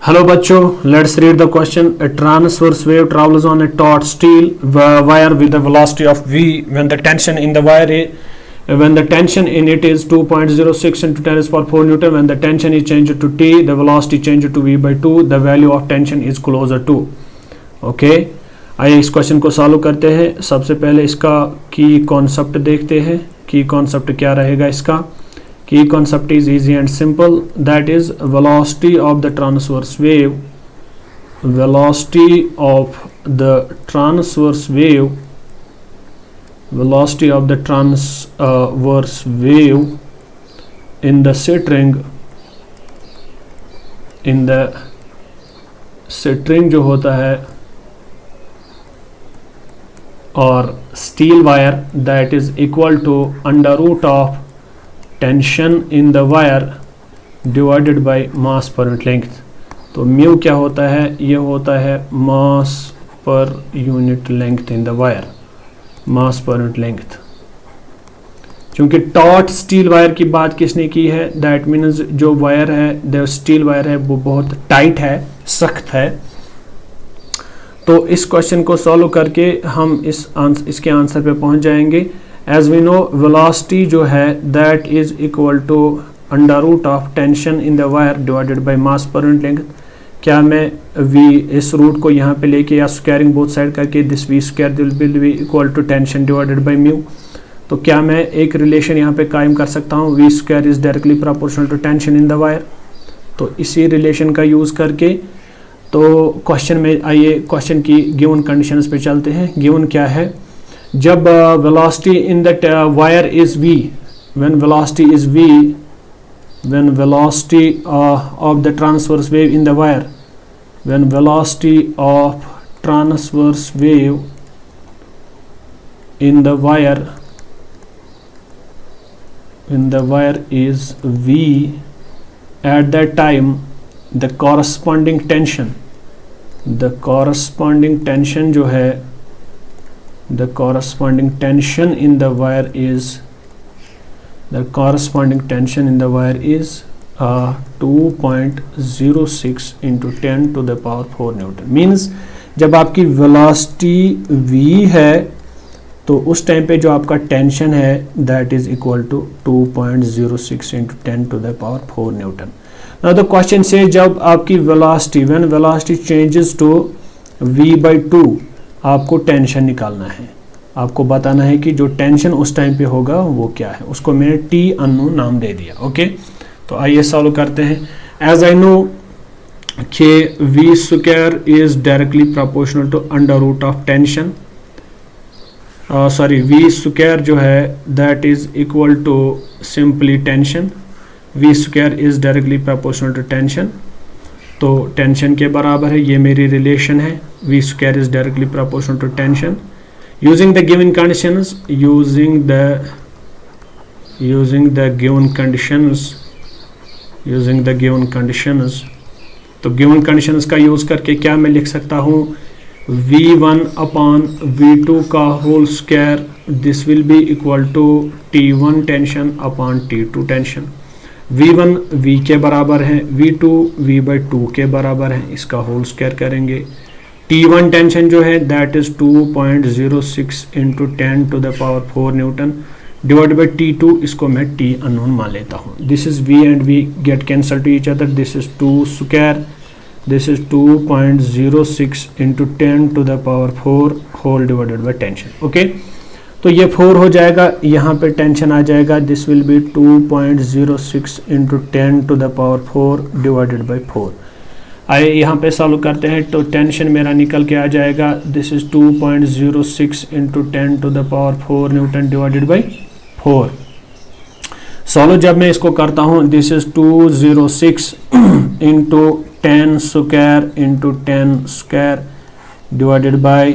Hello बच्चों, let's read the question. A transverse wave travels on a taut steel wire with a velocity of v when the tension in the wire when the tension in it is 2.06 into 10 raised to power 4 Newton. When the tension is changed to t, the velocity changed to v by 2. The value of tension is closer to. Okay, आइए इस question को solve करते हैं. सबसे पहले इसका की concept देखते हैं. की कॉन्सेप्ट क्या रहेगा इसका? Key concept is easy and simple, that is velocity of the transverse wave. Velocity of the transverse wave. Velocity of the transverse wave in the string. In the string जो होता है और steel wire, that is equal to under root of tension in the wire divided by mass पर unit length. तो mu क्या होता है? ये होता है मास पर unit length in the wire. Mass पर यूनिट लेंथ. क्योंकि टॉट स्टील वायर की बात किसने की है? दैट मीन्स जो वायर है, जो स्टील वायर है वो बहुत टाइट है, सख्त है. तो इस क्वेश्चन को सॉल्व करके हम इसके आंसर पे पहुंच जाएंगे. As we know, velocity जो है that is equal to under root of tension in the wire divided by mass per unit length. क्या मैं v इस रूट को यहाँ पे लेके या स्क्वायरिंग बोथ साइड करके this v square will be equal to tension divided by mu. तो क्या मैं एक रिलेशन यहाँ पे कायम कर सकता हूँ? v square is directly proportional to tension in the wire. तो इसी रिलेशन का यूज़ करके तो क्वेश्चन में आइए क्वेश्चन की गिवन कंडीशंस पे चलते हैं. गिवन क्या है? जब velocity in the wire is v, when velocity is v, when velocity of the transverse wave in the wire, when velocity of transverse wave in the wire is v, at that time the corresponding tension जो है, the corresponding tension in the wire is 2.06 into 10 to the power 4 Newton. Means जब आपकी velocity v है तो उस time पे जो आपका टेंशन है that is equal to 2.06 into 10 to the power 4 Newton. Now the question says जब आपकी velocity, when velocity changes to v by 2, आपको टेंशन निकालना है. आपको बताना है कि जो टेंशन उस टाइम पे होगा वो क्या है. उसको मैंने टी अननोन नाम दे दिया. ओके, तो आइए सॉल्व करते हैं. एज आई नो कि V square is directly proportional to under root of tension. Sorry, V square जो है that is equal to simply tension. V square is directly proportional to tension. तो tension के बराबर है, ये मेरी रिलेशन है. v square is directly proportional to tension. Using the given conditions, using the given conditions, तो given conditions का use करके क्या मैं लिख सकता हूँ? v1 upon v2 का whole square, this will be equal to t1 tension upon t2 tension. v1 v के बराबर है, v2 v by 2 के बराबर है. इसका होल स्क्वायर करेंगे. t1 टेंशन जो है that is 2.06 into 10 to the power 4 newton divide by t2. इसको मैं t अननोन मान लेता हूँ. This is v and v get cancel to each other. This is 2 square, this is 2.06 into 10 to the power 4 whole divided by tension. Okay, तो ये 4 हो जाएगा, यहाँ पे टेंशन आ जाएगा. This will be 2.06 into 10 to the power 4 divided by 4. आइए यहाँ पे सॉल्व करते हैं. तो टेंशन मेरा निकल के आ जाएगा. This is 2.06 into 10 to the power 4 newton divided by 4. Solve जब मैं इसको करता हूँ, this is 206 into 10 square into 10 square divided by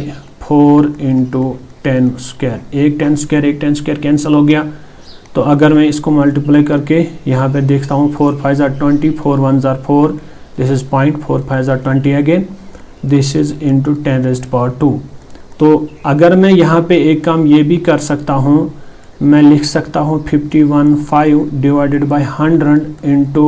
4 into 10 square. एक 10 स्क्वायर कैंसिल हो गया. तो अगर मैं इसको मल्टीप्लाई करके यहाँ पे देखता हूँ, 4 5 are 20, 4 1s are 4, this is 0.4 5s are 20 again, this is into 10 raised to power 2. तो अगर मैं यहाँ पे एक काम ये भी कर सकता हूँ, मैं लिख सकता हूँ 51 5 divided by 100 into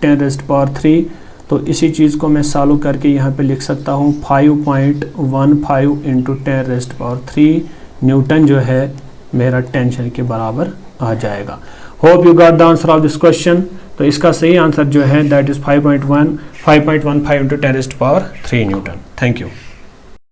10 raised to power 3. तो इसी चीज़ को मैं सॉल्व करके यहाँ पे लिख सकता हूँ 5.15 इंटू 10⁻³ न्यूटन जो है मेरा टेंशन के बराबर आ जाएगा। Hope you got the answer of this question. तो इसका सही आंसर जो है that is 5.15 into 10⁻³ Newton. Thank you.